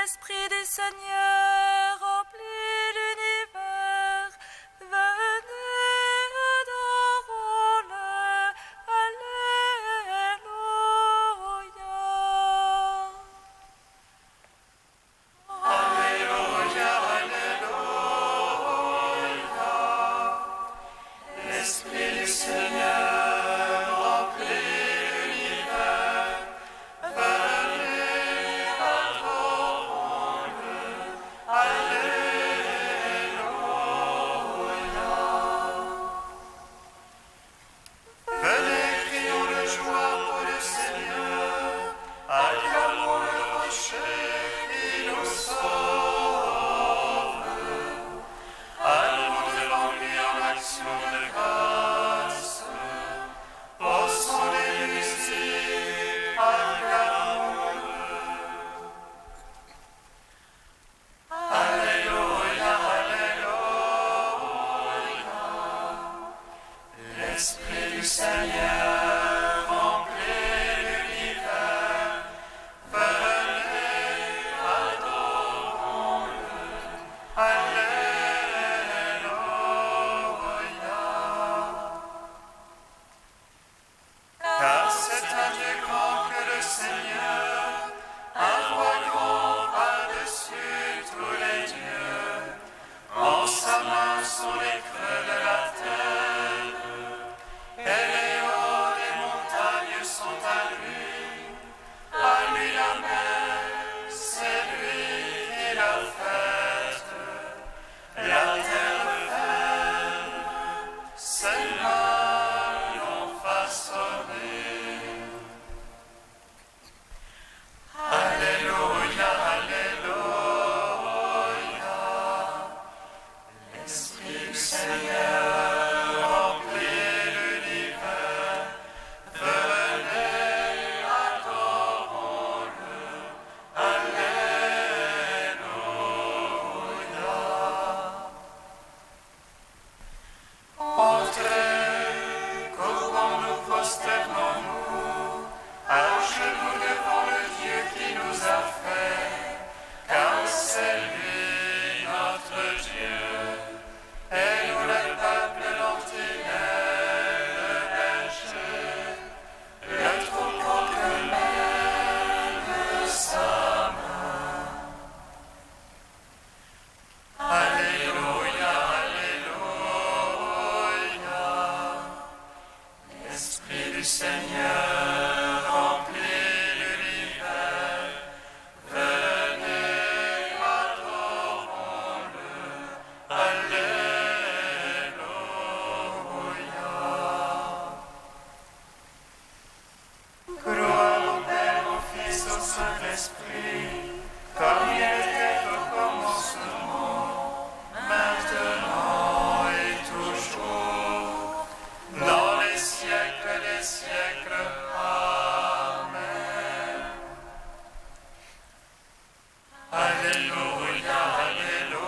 l'Esprit du Seigneur remplit l'univers. Venez, adorons-le. Alléluia. Alléluia, Alléluia. L'Esprit du Seigneur remplit l'univers. Venez, adorons-le. Alléluia. Venez, crions de joie pour le Seigneur. Acclamons le rocher qui nous sauve. Allons devant lui en action de grâce. Au son des musiques, acclamons-le. Alléluia, Alléluia. L'Esprit du Seigneur remplit l'univers. Venez, adorons-le. Alléluia. Car c'est un Dieu grand que le Seigneur, un roi grand par-dessus tous les dieux. En sa main sont les creux de la terre, et les hauts des montagnes sont à lui. À lui la mer, c'est lui qui l'a faite. La terre ferme, ses mains l'ont façonnée. Alléluia, Alléluia. L'Esprit du Seigneur remplit l'univers. Venez, adorons-le. Alléluia. Entrez, courbons-nous, prosternons-nous, à genoux devant le Dieu qui nous a fait, car c'est lui notre Dieu, et nous le peuple dont il est le berger, le troupeau que mène sa main. Alléluia, Alléluia. L'Esprit du Seigneur remplit l'univers. Venez, adorons-le. Alléluia. Gloire au Père, au Fils, au Saint-Esprit, comme il était au commencement, maintenant et toujours, dans les siècles des siècles. Amen. Alléluia, Alléluia.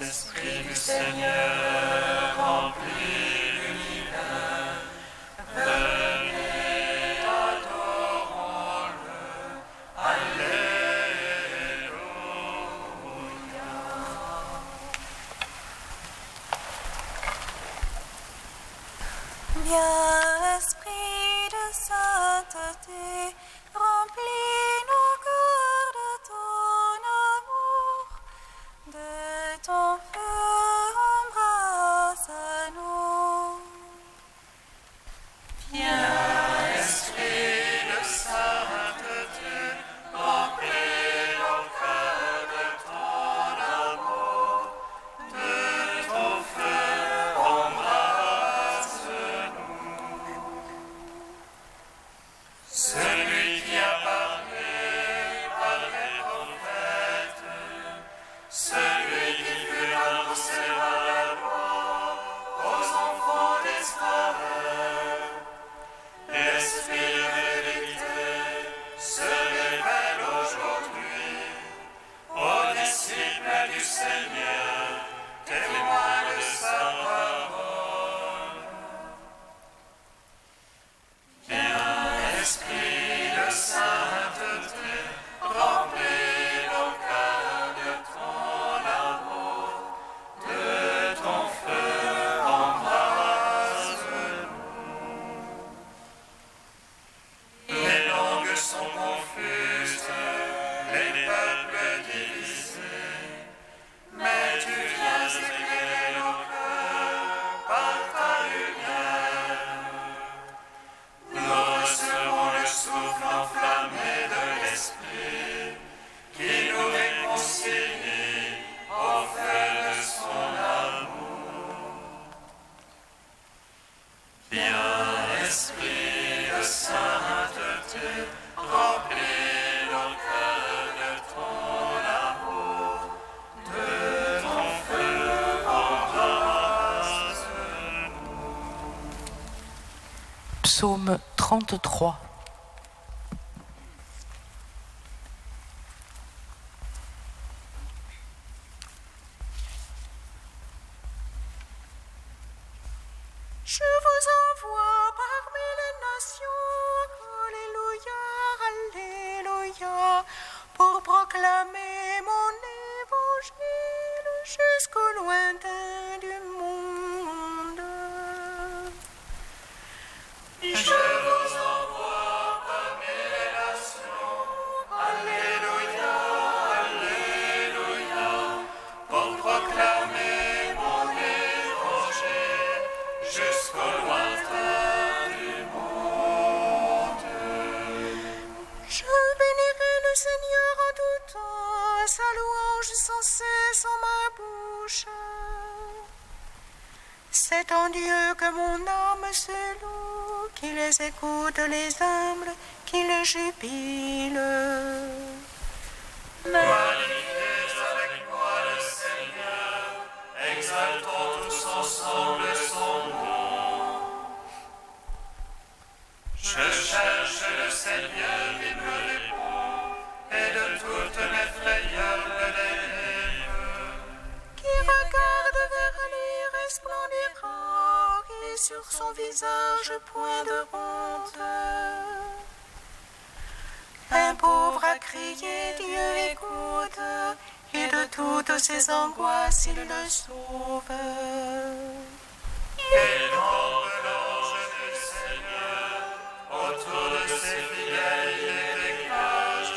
L'Esprit du Seigneur remplit l'univers. Venez, adorons-le. Alléluia. Viens, Esprit de sainteté, remplis nos cœurs de ton amour, de ton feu, embrasse-nous. Viens, Esprit de sainteté, remplis nos cœurs de ton amour, de ton feu, embrasse-nous. Celui qui a parlé par les prophètes, celui qui fut annoncé par la loi aux enfants d'Israël. L'Esprit de vérité se révèle aujourd'hui aux disciples du Seigneur, témoins de sa parole. Viens, Esprit sainteté, remplis nos cœurs de ton amour, de ton feu embrasse-nous. Psaume 33. Je vous envoie parmi les nations, alléluia, alléluia, pour proclamer mon évangile jusqu'au lointain du monde. Je vous envoie parmi les nations, alléluia, alléluia, pour proclamer mon évangile jusqu'au lointain du monde. Je bénirai le Seigneur en tout temps, sa louange sans cesse en ma bouche. C'est en Dieu que mon âme se loue, qui les écoute les humbles, qui les jubilent. Magnifiez avec moi le Seigneur, exaltons tous ensemble son nom. Je cherche le Seigneur, il me répond, et de toutes mes frayeurs me délivre. Qui regarde vers lui resplendira, et sur son visage point de honte. Un pauvre a crié, Dieu écoute, et de toutes ses angoisses il le sauve. Et tombe l'ange du Seigneur, autour de ses fidèles il les dégage.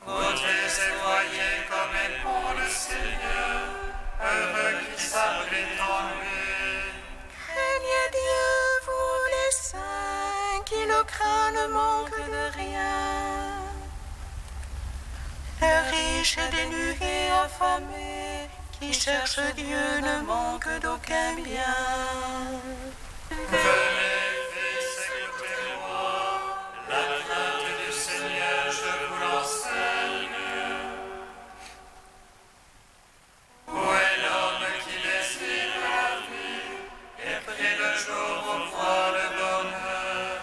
Goûtez et voyez comme est bon le Seigneur, heureux qui s'abrite en lui. Craignez Dieu, vous les saints, qui le craint ne manque de rien. Le riche et dénué affamé, qui cherche Dieu ne manque d'aucun bien. Venez, fils, écoutez-moi, la crainte du Seigneur, je vous l'enseigne. Où est l'homme qui désire la vie, et prie le jour pour voir le bonheur?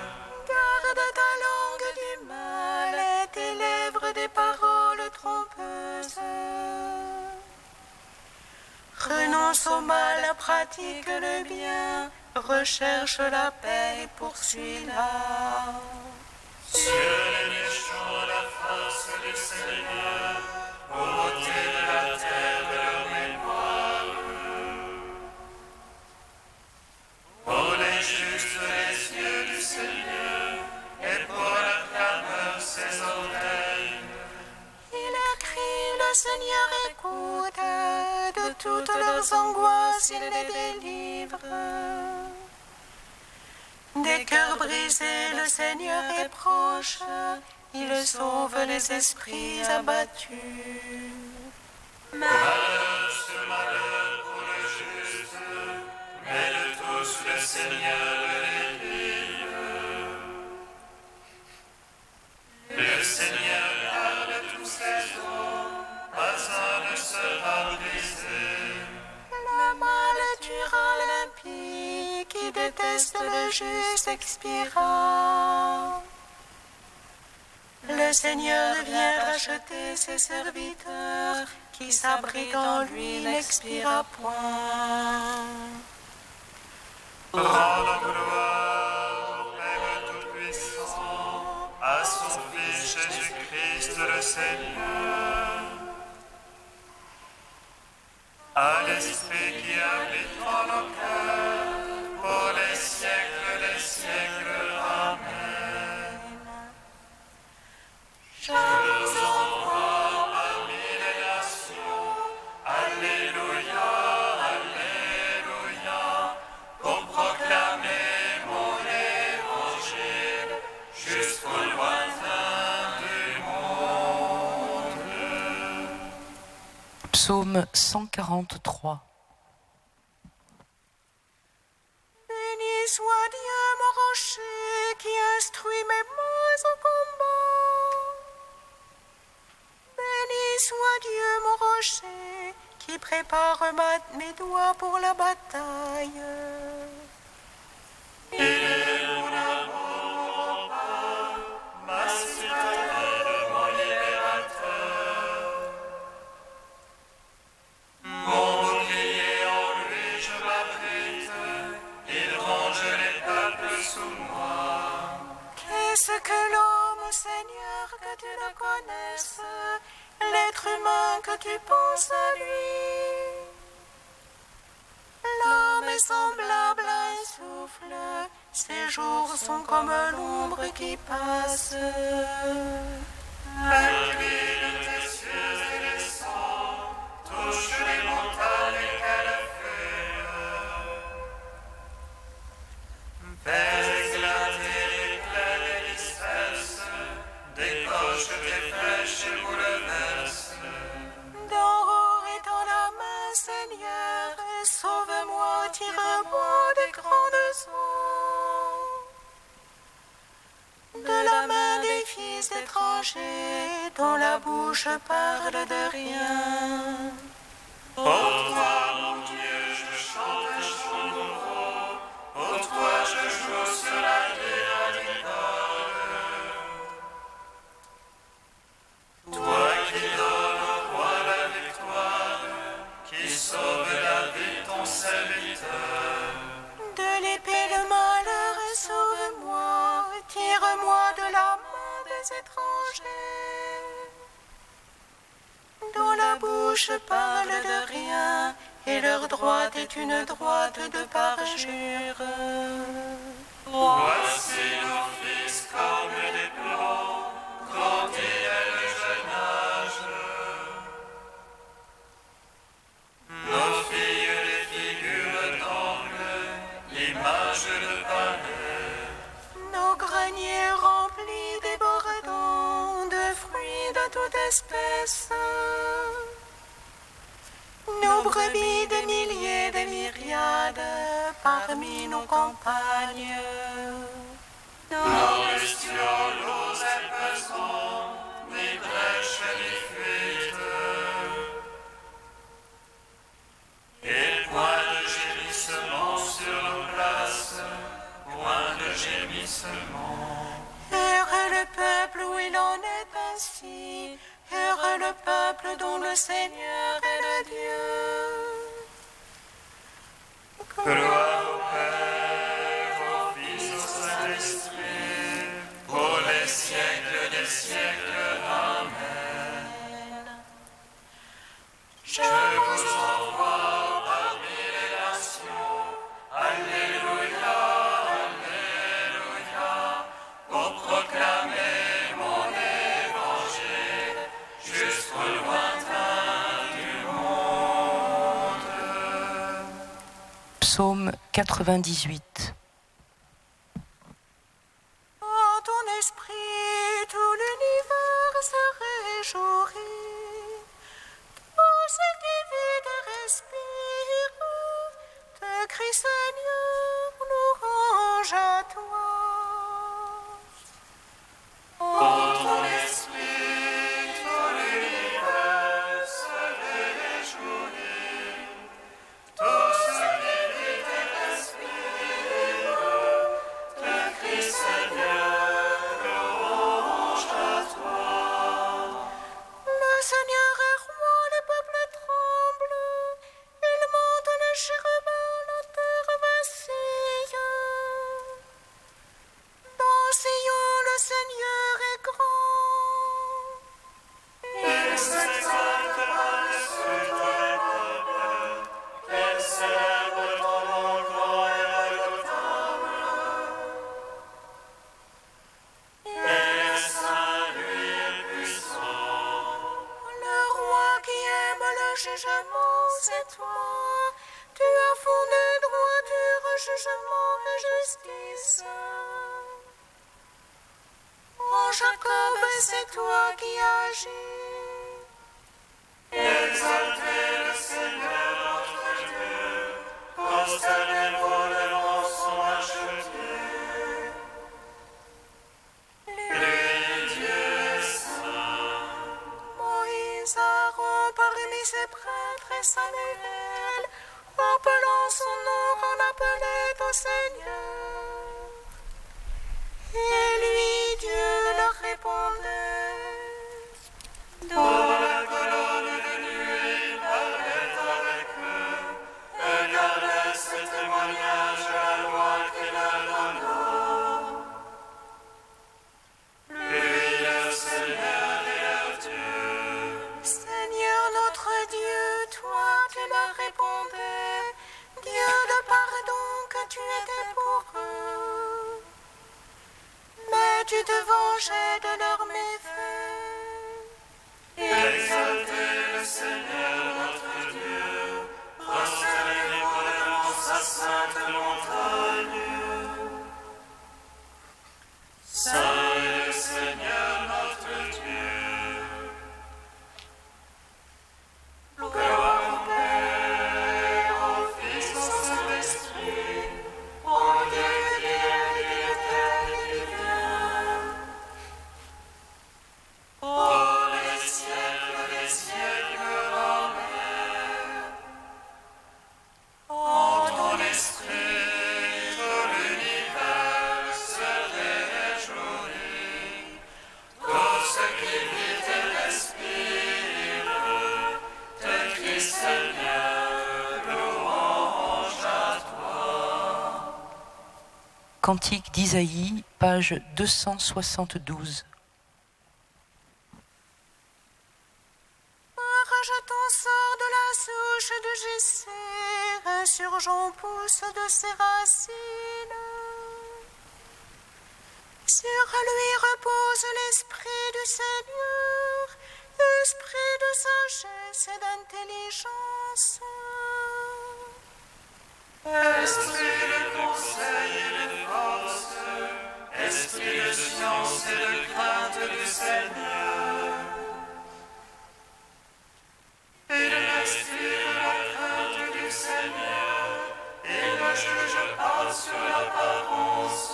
Garde ta langue du mal et tes lèvres des paroles trompeuses. Renonce au mal, pratique le bien, recherche la paix et poursuis-la. Cieux les méchants, la face du Seigneur, beauté de la terre de leur mémoire. Pour les justes, les yeux du Seigneur, et pour leur clameur, ses oreilles. Il écrit, le Seigneur écoute, de toutes leurs angoisses il les délivre. Des cœurs brisés, le Seigneur est proche, il sauve les esprits abattus. Malheur sur malheur pour le juste, mais de tous le Seigneur le délivre. Le Seigneur garde tous ses eaux, pas un ne sera brisé. Le mal tuera l'impie, qui déteste le juste expira. Le Seigneur vient racheter ses serviteurs, qui s'abritent en lui n'expira point. Rendons gloire au Père Tout-Puissant, à son Fils Jésus-Christ le Seigneur, à l'Esprit qui habite en nos cœurs, pour les siècles des siècles. Amen. Je vous envoie parmi les nations, alléluia, alléluia, pour proclamer mon évangile jusqu'au lointain du monde. Psaume 143. Béni soit prépare mes doigts pour la bataille. Il est mon amour, ma citadelle, mon libérateur. Mon bouclier en lui je m'abrite, il range les peuples sous moi. Qu'est-ce que l'homme, Seigneur, que tu le connaisses, l'être humain que tu penses à lui? L'homme est semblable à un souffle, ses jours sont comme l'ombre qui passe. La nuit de tes cieux et les cendres touche les montagnes qu'elle fait. Fais éclater l'éclair et disperse, décoche tes flèches et bouleverse. D'en haut étends la main, Seigneur, sauve-moi, tire-moi des grandes eaux. De la main des fils d'étrangers, dont la bouche parle de rien. Pour toi, mon Dieu, je chante un chant nouveau. Pour toi, je joue sur la lyre agricole. Toi qui donnes au roi la victoire, qui sauve la vie de ton serviteur. De l'épée de malheur, sauve-moi, tire-moi de la main des étrangers, dont la bouche parle de rien, et leur droite est une droite de parjure. Voici nos fils comme des plots, grandis dès le jeune âge. Nos filles des figures d'angle, l'image de palais. Nos greniers remplis débordant de fruits de toute espèce. Nos brebis des milliers, des myriades, parmi nos campagnes. Nos bestioles et pesons, ni brèches ni fuites. Et point de gémissement sur nos places, point de gémissement. Heureux le peuple où il en est ainsi, heureux le peuple dont le Seigneur est le Dieu. Gloire au Père, au Fils, au Saint-Esprit, pour les siècles des siècles. Amen. Je vous envoie parmi les nations. Alléluia, Alléluia, pour proclamer mon évangile jusqu'au lointain du monde. Psaume 98. En ton esprit, tout l'univers se réjouit. Tout ce qui vit et respire te crie, Seigneur, louange à toi. Pour ton esprit, tout l'univers se réjouit. Tout ce qui vit et respire te crie, Seigneur, louange à toi. Le Seigneur est roi, les peuples tremblent. Il monte les chérubins, la terre vacille. Dans Sion, le Seigneur est grand. Il s'exalte par-dessus tous les peuples, qu'il célèbre ton nom grand et redoutable. Il est saint, lui est puissant. Le roi qui aime le jugement, c'est toi. Tu as fondé droiture, jugement et justice. En Jacob, c'est toi qui agis. Exaltez le Seigneur notre Dieu, prosternez-vous devant son acheteur. Lui, Dieu est saint. Moïse, Aaron, parmi ses prêtres et Samuel, appelant son nom qu'on appelait au Seigneur. Et lui, Dieu leur répondait. Dans la colonne de nuit, parlait avec eux, et gardait ce témoignage à la loi qu'il a donnée. Lui, le Seigneur et leur Dieu. Seigneur notre Dieu, toi tu leur répondais, Dieu de pardon que tu étais pour eux. Mais tu te vengeais de leurs méfaits. Exaltez le Seigneur notre Dieu, prosternez-vous devant sa sainte montagne. Saint est le Seigneur notre Dieu. Gloire au Père, au Fils, au Saint-Esprit, au Dieu qui est éternel et qui vient. Pour les siècles des siècles, Amen. En ton esprit, tout l'univers se réjouit. Tout ce qui vit et respire te crie Seigneur, louange à toi. Cantique d'Isaïe, page 272. Rejeton sort de la souche de Jessé, insurgent pousse de ses racines. Sur lui repose l'esprit du Seigneur, esprit de sagesse et d'intelligence. Esprit de conseil et de force, esprit de science et de crainte du Seigneur. Il respire la crainte du Seigneur, il ne juge pas sur l'apparence.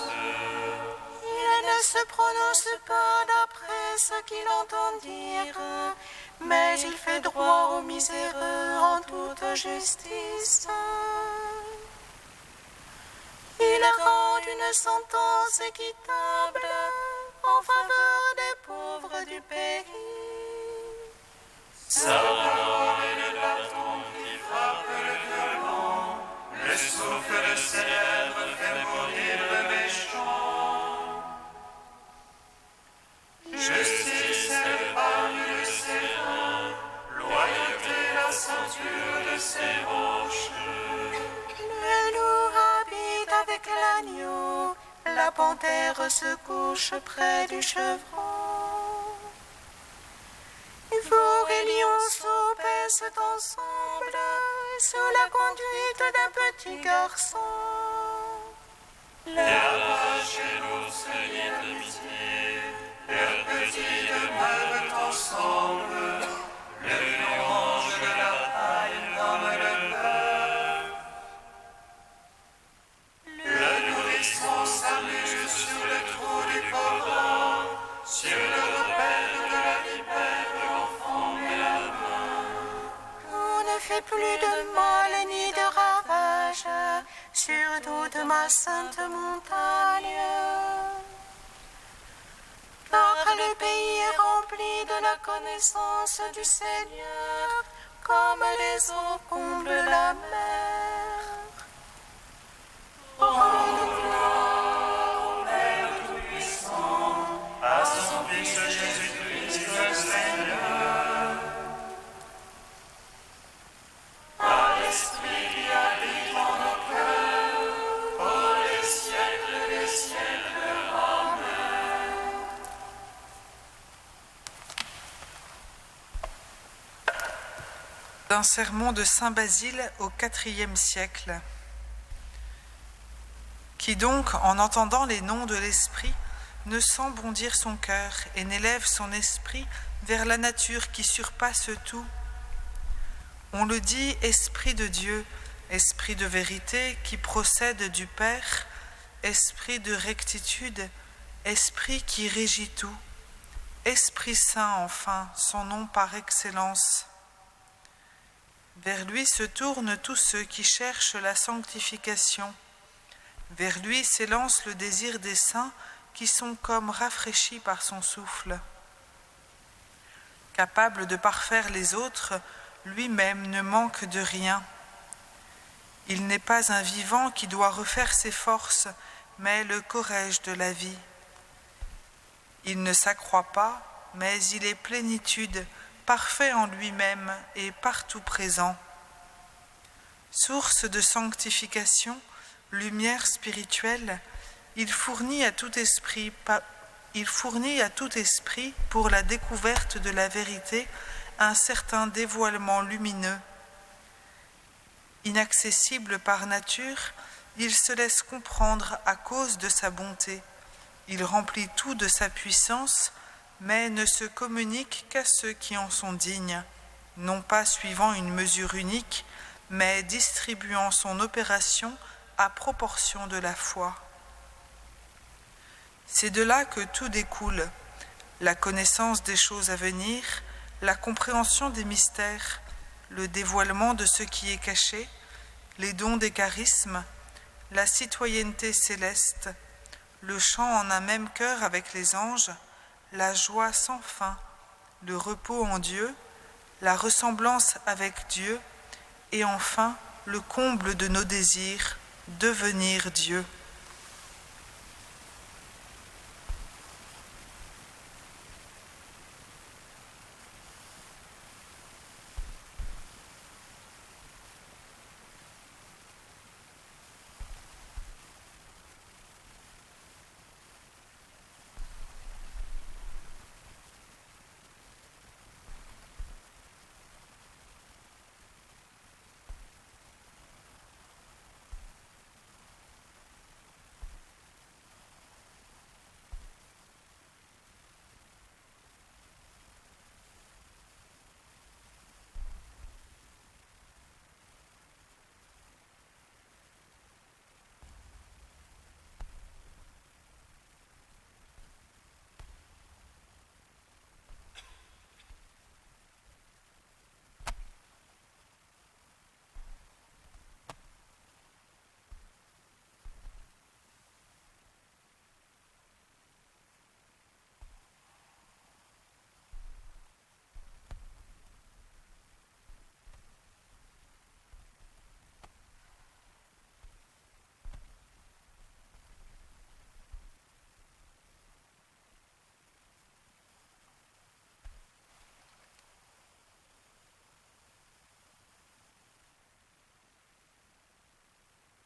Il ne se prononce pas d'après ce qu'il entend dire, mais il fait droit aux miséreux en toute justice. Il rend une sentence équitable en faveur des pauvres du pays. Sa parole est le bâton qui frappe le violent, le souffle de ses lèvres fait mourir le méchant. Justice et l'épargne de ses reins, loyauté la ceinture de ses roches. Le loup habite avec l'agneau, la panthère se couche près du chevreau. Veaux et lions soupèsent ensemble sous la conduite d'un petit garçon. Les apaches et l'ours se lient d'amitié, leurs petits demeurent ensemble. Le lion mange de la paille comme le bœuf. Le nourrisson s'amuse sur le trou du cobra, sur le repère de la vipère, l'enfant met la main. On ne fait plus de mal ni de ravage sur toute ma sainte montagne. Car le pays est rempli de la connaissance du Seigneur, comme les eaux comblent la mer. Rendons gloire au Père Tout-Puissant, à son Fils Jésus-Christ le Seigneur, à l'Esprit qui habite en nos cœurs, pour les siècles des siècles. Amen. D'un sermon de saint Basile au IVe siècle. Qui donc, en entendant les noms de l'Esprit, ne sent bondir son cœur et n'élève son esprit vers la nature qui surpasse tout. On le dit Esprit de Dieu, Esprit de vérité qui procède du Père, Esprit de rectitude, Esprit qui régit tout, Esprit Saint enfin, son nom par excellence. Vers lui se tournent tous ceux qui cherchent la sanctification. Vers lui s'élance le désir des saints qui sont comme rafraîchis par son souffle. Capable de parfaire les autres, lui-même ne manque de rien. Il n'est pas un vivant qui doit refaire ses forces, mais le corrège de la vie. Il ne s'accroît pas, mais il est plénitude, parfait en lui-même et partout présent. Source de sanctification, lumière spirituelle, il fournit à tout esprit pour la découverte de la vérité un certain dévoilement lumineux. Inaccessible par nature, il se laisse comprendre à cause de sa bonté. Il remplit tout de sa puissance, mais ne se communique qu'à ceux qui en sont dignes, non pas suivant une mesure unique, mais distribuant son opération à proportion de la foi. C'est de là que tout découle, la connaissance des choses à venir, la compréhension des mystères, le dévoilement de ce qui est caché, les dons des charismes, la citoyenneté céleste, le chant en un même cœur avec les anges, la joie sans fin, le repos en Dieu, la ressemblance avec Dieu, et enfin le comble de nos désirs, devenir Dieu.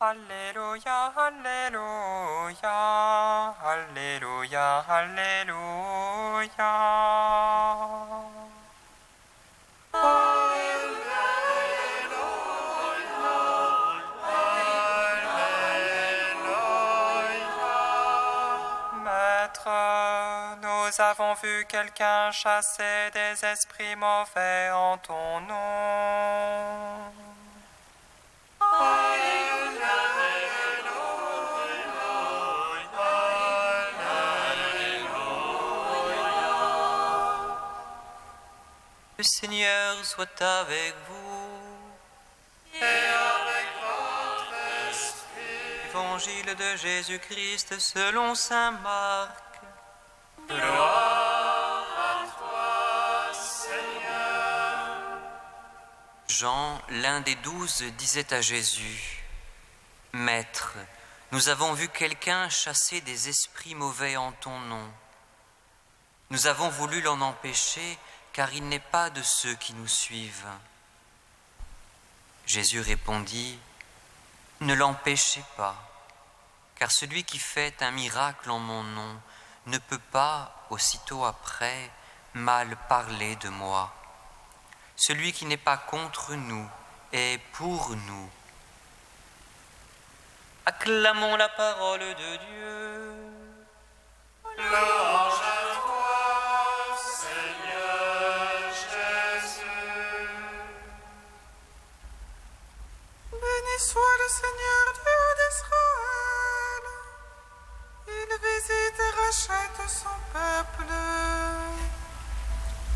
Alléluia, Alléluia, Alléluia, Alléluia. Maître, nous avons vu quelqu'un chasser des esprits mauvais en ton nom. Le Seigneur soit avec vous. Et avec votre esprit. Évangile de Jésus-Christ selon saint Marc. Gloire à toi, Seigneur. Jean, l'un des 12, disait à Jésus : « Maître, nous avons vu quelqu'un chasser des esprits mauvais en ton nom. Nous avons voulu l'en empêcher, car il n'est pas de ceux qui nous suivent. » Jésus répondit : « Ne l'empêchez pas, car celui qui fait un miracle en mon nom ne peut pas, aussitôt après, mal parler de moi. Celui qui n'est pas contre nous est pour nous. » Acclamons la parole de Dieu. Louange à toi, Seigneur Jésus. Béni soit le Seigneur Dieu d'Israël. Il visite et rachète son peuple.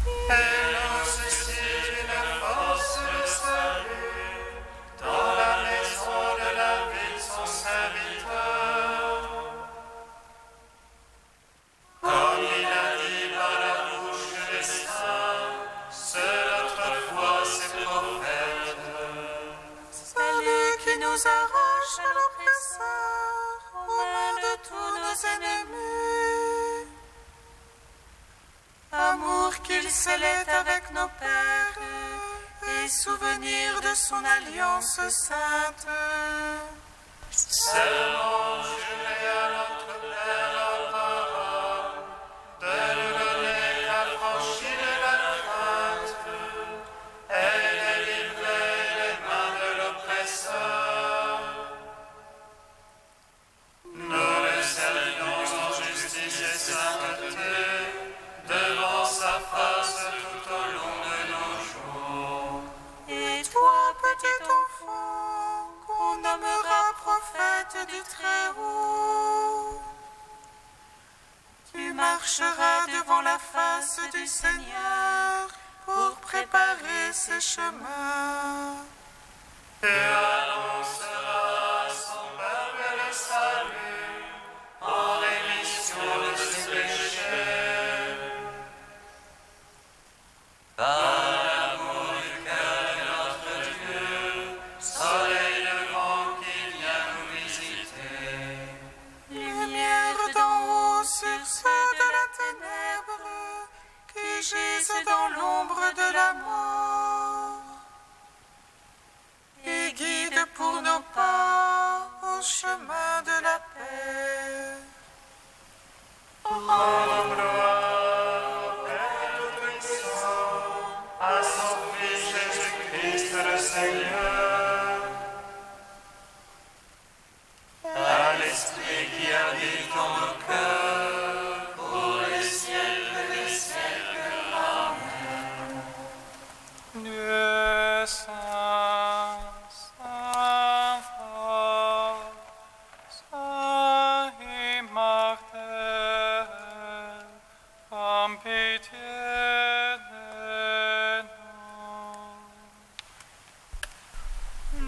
Et nous suscite une force de salut. ennemis. Amour qu'il scellait avec nos pères et souvenir de son alliance sainte. Serment juré à notre Père Abraham de nous donner l'affranchie de la crainte et de livrer les mains de l'oppresseur. Nous le servions en justice et sainteté devant sa face tout au long de nos jours. Et toi, petit enfant, qu'on nommera prophète du Très-Haut, tu marcheras devant la face du Seigneur pour préparer ses chemins. Tu annonceras à son peuple le salut en rémission de ses péchés. Par l'amour du cœur de notre Dieu, soleil levant qui vient nous visiter. Lumière d'en haut sur ceux de la ténèbre qui gisent dans l'ombre de la mort. Et guide pour nos pas au chemin de la paix. Rendons gloire au Père Tout-Puissant, à son Fils Jésus-Christ le Seigneur, à l'Esprit qui habite dans nos cœurs, pour les siècles des siècles. Amen. Dieu saint, saint fort, saint immortel, comme pitié de nous.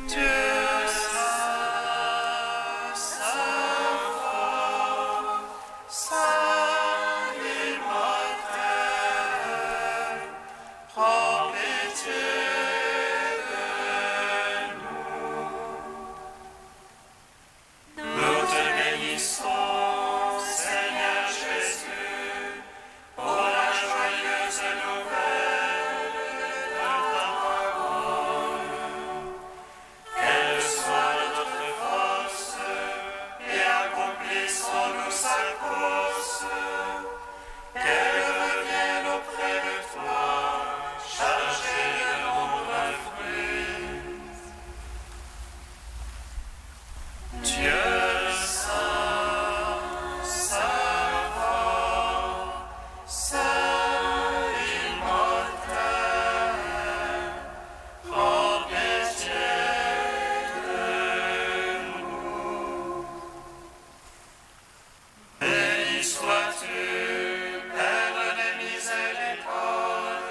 Dieu saint, saint fort, saint immortel, prends pitié de nous. Nous te bénissons, Seigneur Jésus, pour la joyeuse nouvelle de ta parole. Qu'elle soit notre force et accomplisse en nous sa cause. Qu'elle revienne auprès de toi, chargée de nombreux fruits. Dieu saint, saint fort, saint immortel, prends pitié de nous. Béni sois-tu, Père des miséricordes,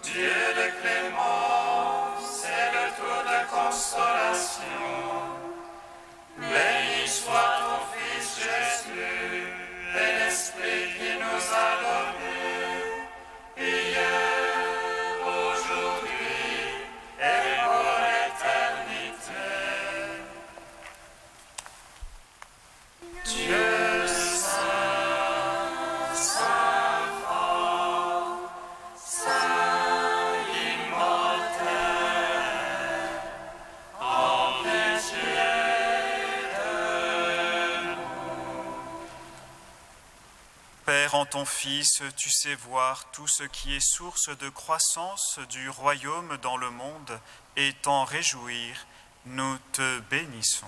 Dieu de clémence et de toute consolation. Béni soit ton Fils Jésus et l'Esprit qui nous a donnés, hier, aujourd'hui et pour l'éternité. Dieu saint, saint fort, saint immortel, prends pitié de nous. Père, en ton Fils, tu sais voir tout ce qui est source de croissance du royaume dans le monde et t'en réjouir, nous te bénissons.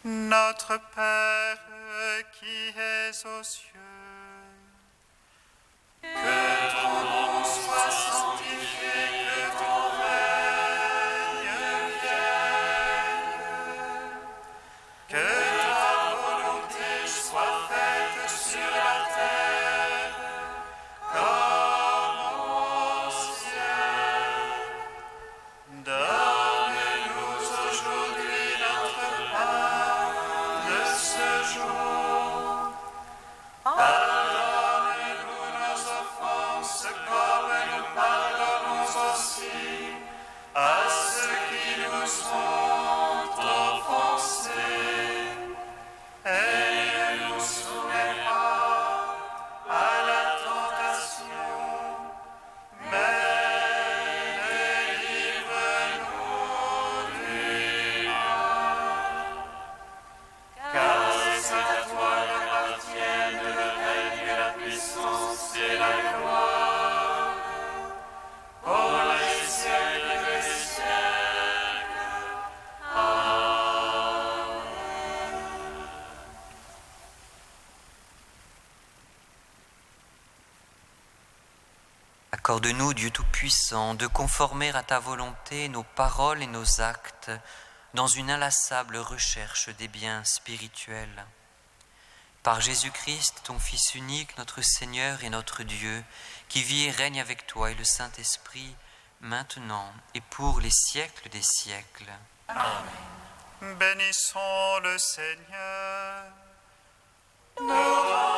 Notre Père qui es aux cieux, Que ton nom soit sanctifié, que ton règne vienne, que ta volonté soit faite sur la terre comme au ciel. Donne-nous aujourd'hui notre pain de ce jour. Pardonne-nous nos offenses comme nous pardonnons aussi à ceux qui nous ont offensés. Et Accorde-nous, Dieu Tout-Puissant, de conformer à ta volonté nos paroles et nos actes dans une inlassable recherche des biens spirituels. Par Jésus-Christ, ton Fils unique, notre Seigneur et notre Dieu, qui vit et règne avec toi et le Saint-Esprit, maintenant et pour les siècles des siècles. Bénissons le Seigneur. Nous